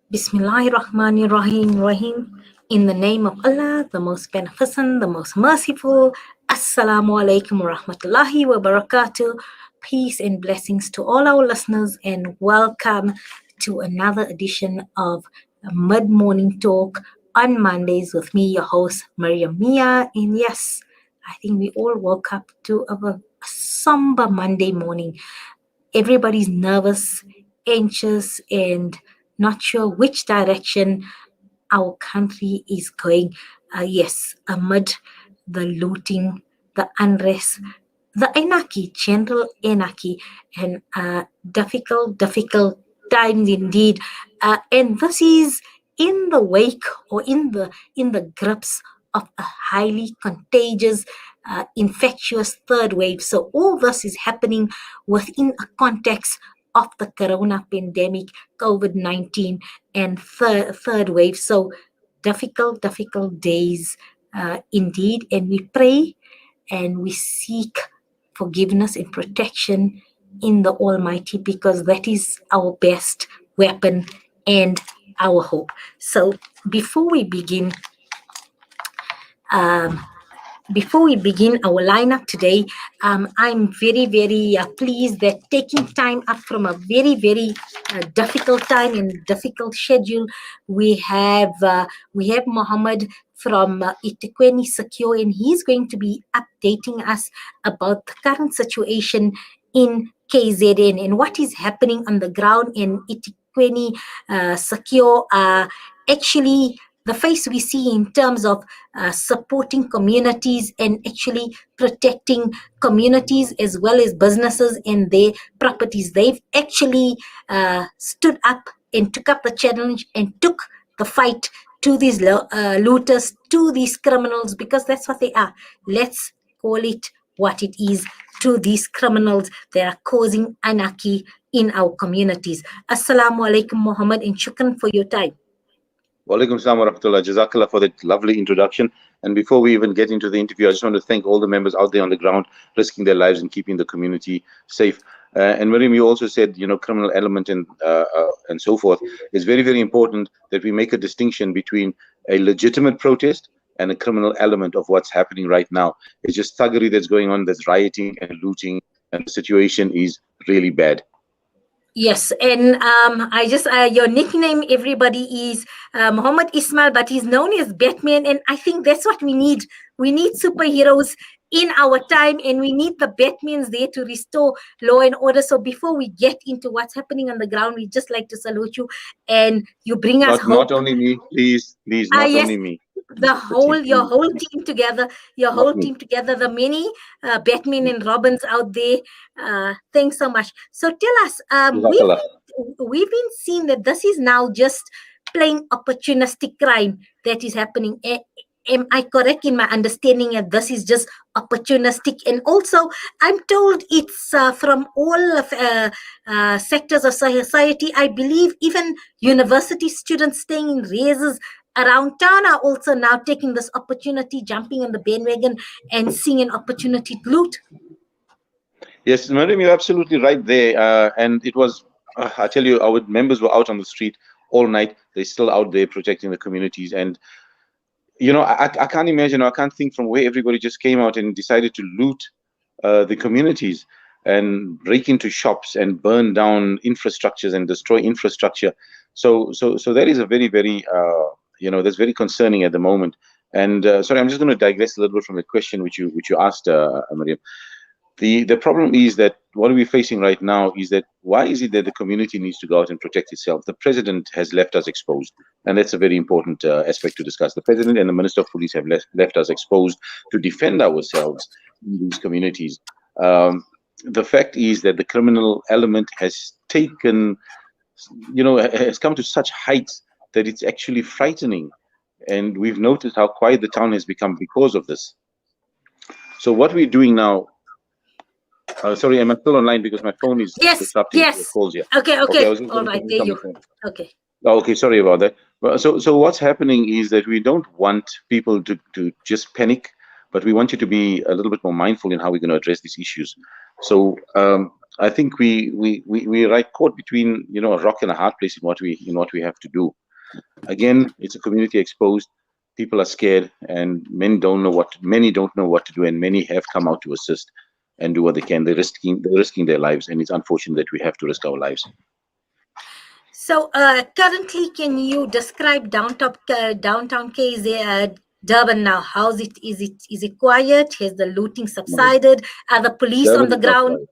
Bismillahirrahmanirrahim. In the name of Allah, the most beneficent, the most merciful. Assalamu alaikum wa rahmatullahi wa barakatuh. Peace and blessings to all our listeners, and welcome to another edition of Mid Morning Talk on Mondays with me, your host, Mariam Mia. And yes, I think we all woke up to a somber Monday morning. Everybody's nervous, anxious, and not sure which direction our country is going. Yes, amid the looting, the unrest, the anarchy, general anarchy, and difficult times indeed. And this is in the wake or in the grips of a highly contagious, infectious third wave. So all this is happening within a context of the corona pandemic, COVID-19, and third wave. So difficult days indeed. And we pray and we seek forgiveness and protection in the Almighty, because that is our best weapon and our hope. So before we begin, um, our lineup today, I'm very pleased that taking time up from a very difficult time and difficult schedule, we have Mohammed from eThekwini Secure, and he's going to be updating us about the current situation in KZN and what is happening on the ground in eThekwini Secure. Actually, the face we see in terms of supporting communities and actually protecting communities as well as businesses and their properties. They've actually stood up and took up the challenge and took the fight to these looters, to these criminals, because that's what they are. Let's call it what it is, to these criminals that are causing anarchy in our communities. Assalamu alaikum, Muhammad, and shukran for your time. Walaikum salam wa rahmatullah. Jazakallah for that lovely introduction. And before we even get into the interview, I just want to thank all the members out there on the ground, risking their lives and keeping the community safe. And Miriam, you also said, criminal element and so forth. It's very important that we make a distinction between a legitimate protest and a criminal element of what's happening right now. It's just thuggery that's going on, there's rioting and looting, and the situation is really bad. Yes, and your nickname, everybody, is Mohammed Ismail, but he's known as Batman, and I think that's what we need. We need superheroes in our time, and we need the Batmans there to restore law and order. So before we get into what's happening on the ground, we just like to salute you, and you bring us hope. Not only me, please, not yes. only me. Your whole team together, the many Batman and Robins out there. Thanks so much. So tell us, we've been seeing that this is now just plain opportunistic crime that is happening. Am I correct in my understanding that this is just opportunistic? And also, I'm told it's from all of sectors of society. I believe even university students staying in raises around town are also now taking this opportunity, jumping on the bandwagon and seeing an opportunity to loot. Yes, Madam, you're absolutely right there. And it was, I tell you, our members were out on the street all night. They're still out there protecting the communities. And, I can't imagine, I can't think from where everybody just came out and decided to loot the communities and break into shops and burn down infrastructures and destroy infrastructure. So that is a very that's very concerning at the moment. And sorry, I'm just going to digress a little bit from the question which you asked, Mariam. The problem is that what we're facing right now is that why is it that the community needs to go out and protect itself? The president has left us exposed, and that's a very important aspect to discuss. The president and the minister of police have left us exposed to defend ourselves in these communities. The fact is that the criminal element has taken, has come to such heights that it's actually frightening. And we've noticed how quiet the town has become because of this. So what we're doing now, sorry, am I still online because my phone is disrupting the calls here? Okay, all right, there you go. Okay. Okay, sorry about that. So what's happening is that we don't want people to just panic, but we want you to be a little bit more mindful in how we're going to address these issues. So I think we right caught between, a rock and a hard place in what we have to do. Again, it's a community exposed. People are scared, and many don't know what to do, and many have come out to assist and do what they can. They're risking their lives, and it's unfortunate that we have to risk our lives. So currently, can you describe downtown Durban now? How's it? Is it quiet? Has the looting No, subsided? Are the police on Durban the is not ground? quiet.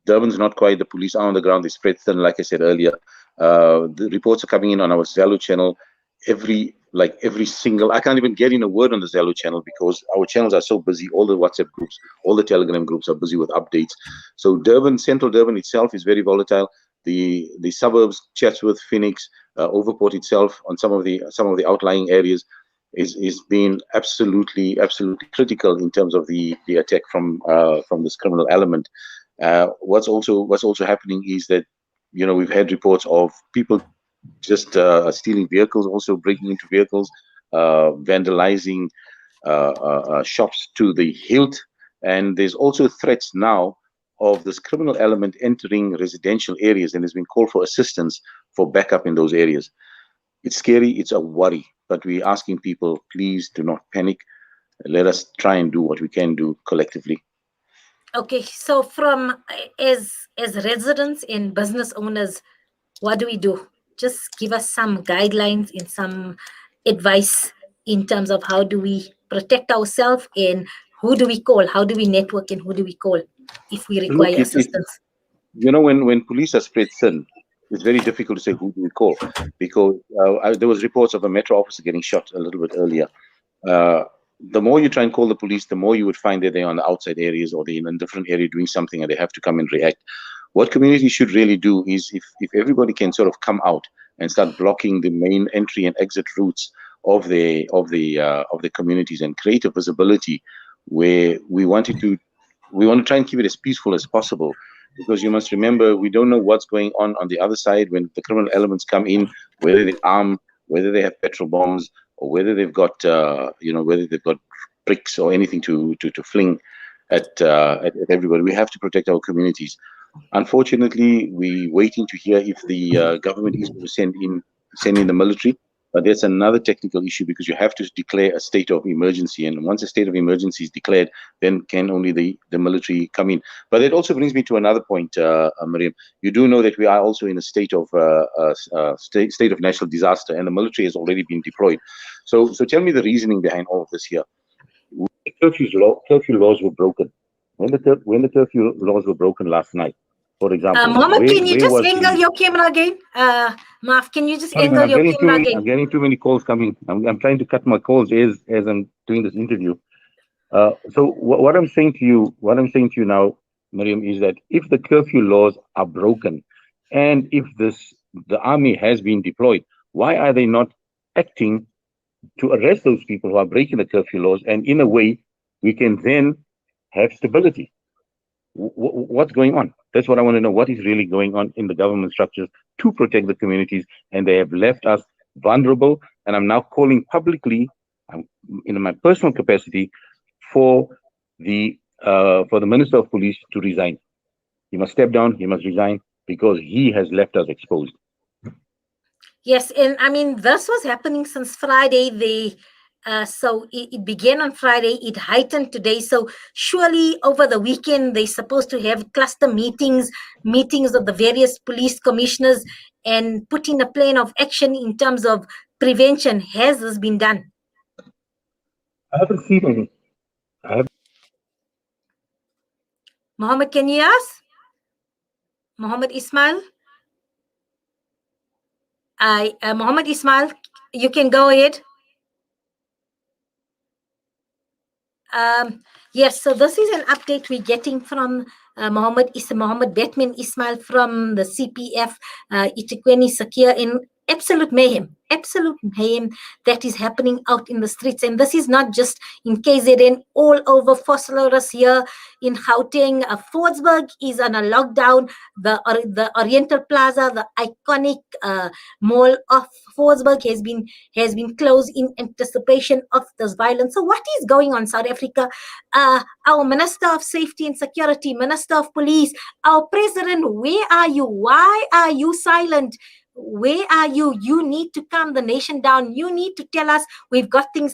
Durban's not quiet. The police are on the ground. They spread thin, like I said earlier. The reports are coming in on our Zalo channel every single. I can't even get in a word on the Zalo channel because our channels are so busy. All the WhatsApp groups, all the Telegram groups are busy with updates. So Central Durban itself is very volatile. The suburbs, Chatsworth, Phoenix, Overport itself, on some of the outlying areas, is being absolutely critical in terms of the attack from this criminal element. What's also happening is that, we've had reports of people just stealing vehicles, also breaking into vehicles, vandalizing shops to the hilt, and there's also threats now of this criminal element entering residential areas, and there's been call for assistance for backup in those areas. It's scary, it's a worry, but we're asking people, please do not panic. Let us try and do what we can do collectively. Okay, so from as residents and business owners, what do we do? Just give us some guidelines and some advice in terms of how do we protect ourselves and who do we call? How do we network and who do we call if we Look, require assistance? when police are spread thin, it's very difficult to say who do we call, because there was reports of a metro officer getting shot a little bit earlier. uh, the more you try and call the police, the more you would find that they're on the outside areas, or they're in a different area doing something, and they have to come and react. What communities should really do is, if everybody can sort of come out and start blocking the main entry and exit routes of the communities, and create a visibility where we want to try and keep it as peaceful as possible, because you must remember, we don't know what's going on the other side when the criminal elements come in, whether they're armed, whether they have petrol bombs, or whether they've got bricks or anything to fling at everybody. We have to protect our communities. Unfortunately, we're waiting to hear if the government is going to send in the military. But that's another technical issue, because you have to declare a state of emergency, and once a state of emergency is declared, then can only the military come in. But that also brings me to another point, Miriam. You do know that we are also in a state of state of national disaster, and the military has already been deployed. So tell me the reasoning behind all of this here. Curfew laws were broken. When the curfew laws were broken last night, for example, Mohammed, where can you where just was angle the your camera again? Maaf, can you just Sorry, man, angle I'm your getting too camera many. again? I'm getting too many calls coming. I'm trying to cut my calls as I'm doing this interview. So what I'm saying to you now, Miriam, is that if the curfew laws are broken, and if the army has been deployed, why are they not acting to arrest those people who are breaking the curfew laws? And in a way, we can then have stability. What's going on? That's what I want to know. What is really going on in the government structures to protect the communities? And they have left us vulnerable. And I'm now calling publicly, in my personal capacity, for the Minister of Police to resign. He must step down. He must resign, because he has left us exposed. Yes, and I mean this was happening since Friday. So it began on Friday. It heightened today. So surely over the weekend they're supposed to have cluster meetings of the various police commissioners, and putting a plan of action in terms of prevention. Has this been done? I haven't seen any. Mohammed, can you ask? Mohammed Ismail? Mohammed Ismail, you can go ahead. Yes, so this is an update we're getting from Mohammed Batman Ismail from the CPF eThekwini Sakia absolute mayhem that is happening out in the streets. And this is not just in KZN, all over Vosloorus here in Gauteng. Fordsburg is on a lockdown. The Oriental Plaza, the iconic mall of Fordsburg, has been closed in anticipation of this violence. So what is going on, South Africa? Our Minister of Safety and Security, Minister of Police, our President, where are you? Why are you silent? Where are you? You need to calm the nation down. You need to tell us we've got things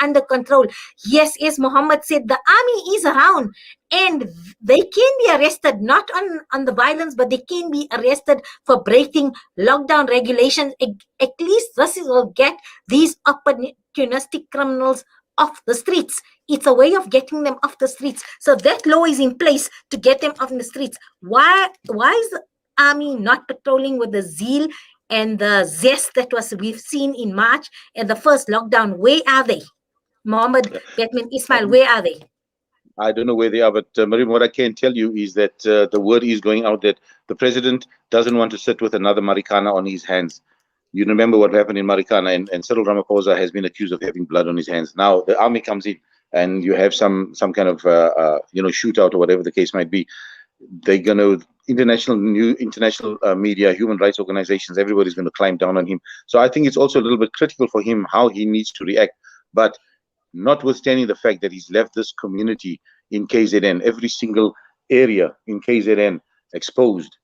under control. Yes, as Mohammed said, the army is around and they can be arrested, not on the violence, but they can be arrested for breaking lockdown regulations. At least this will get these opportunistic criminals off the streets. It's a way of getting them off the streets. So that law is in place to get them off the streets. Why is the army not patrolling with the zeal and the zest that we've seen in March and the first lockdown? Where are they? Mohammed Ismail, where are they? I don't know where they are, but Mariam, what I can tell you is that the word is going out that the president doesn't want to sit with another Marikana on his hands. You remember what happened in Marikana, and Cyril Ramaphosa has been accused of having blood on his hands. Now the army comes in, and you have some kind of shootout or whatever the case might be. They're going to international media, human rights organizations, everybody's going to climb down on him. So I think it's also a little bit critical for him how he needs to react. But notwithstanding the fact that he's left this community in KZN, every single area in KZN exposed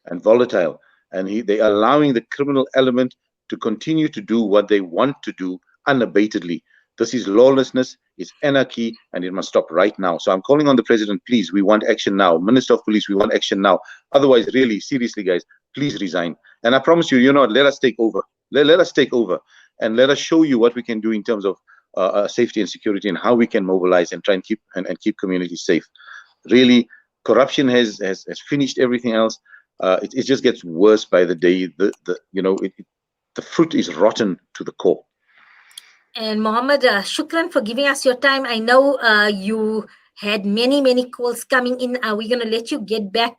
and volatile, and they're allowing the criminal element to continue to do what they want to do unabatedly. This is lawlessness, it's anarchy, and it must stop right now. So I'm calling on the president, please, we want action now. Minister of Police, we want action now. Otherwise, really, seriously, guys, please resign. And I promise you, let us take over. Let us take over and let us show you what we can do in terms of safety and security and how we can mobilize and try and keep communities safe. Really, corruption has finished everything else. It just gets worse by the day. The fruit is rotten to the core. And Mohammed, shukran for giving us your time. I know you had many calls coming in. We're going to let you get back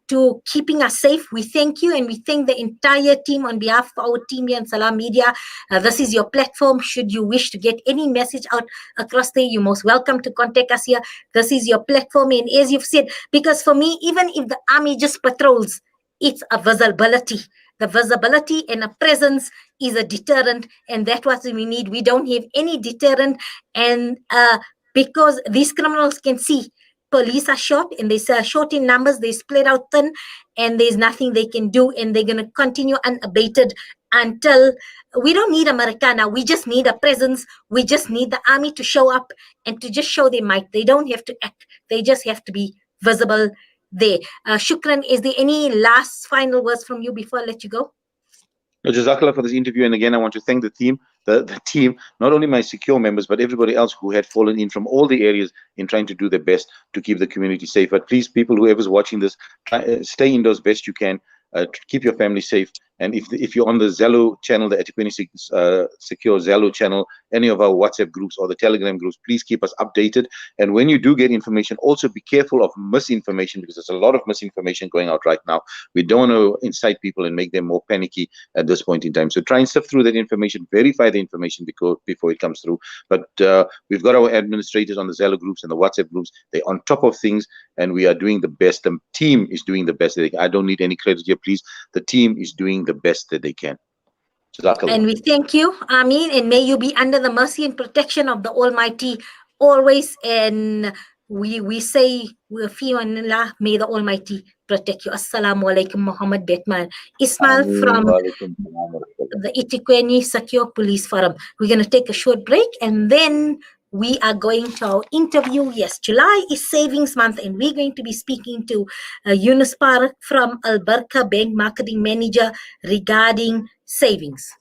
to keeping us safe. We thank you, and we thank the entire team on behalf of our team here in Salam Media. This is your platform. Should you wish to get any message out across there, you're most welcome to contact us here. This is your platform, and as you've said, because for me, even if the army just patrols, it's a visibility. The visibility and a presence is a deterrent, and that's what we need. We don't have any deterrent, and because these criminals can see police are short, and they are short in numbers, they split out thin, and there's nothing they can do, and they're going to continue unabated until we don't need Americana. We just need a presence. We just need the army to show up and to just show their might. They don't have to act. They just have to be visible there. Shukran, is there any last final words from you before I let you go? No, Jazakallah for this interview. And again, I want to thank the team, the team, not only my secure members, but everybody else who had fallen in from all the areas in trying to do their best to keep the community safe. But please, people, whoever's watching this, stay indoors best you can. Keep your family safe. And if you're on the Zello channel, the eThekwini Secure Zello channel, any of our WhatsApp groups or the Telegram groups, please keep us updated. And when you do get information, also be careful of misinformation, because there's a lot of misinformation going out right now. We don't want to incite people and make them more panicky at this point in time. So try and sift through that information, verify the information before it comes through. But we've got our administrators on the Zello groups and the WhatsApp groups. They're on top of things, and we are doing the best. The team is doing the best. I don't need any credit here, please. The team is doing the best that they can. And we thank you, Ameen, and may you be under the mercy and protection of the Almighty always. And we say, may the Almighty protect you. Assalamu alaikum, Mohammed Ismail from the eThekwini Secure Police Forum. We're going to take a short break, and then we are going to our interview. Yes, July is savings month, and we're going to be speaking to Yunus Parak from Al Barka Bank Marketing Manager regarding savings.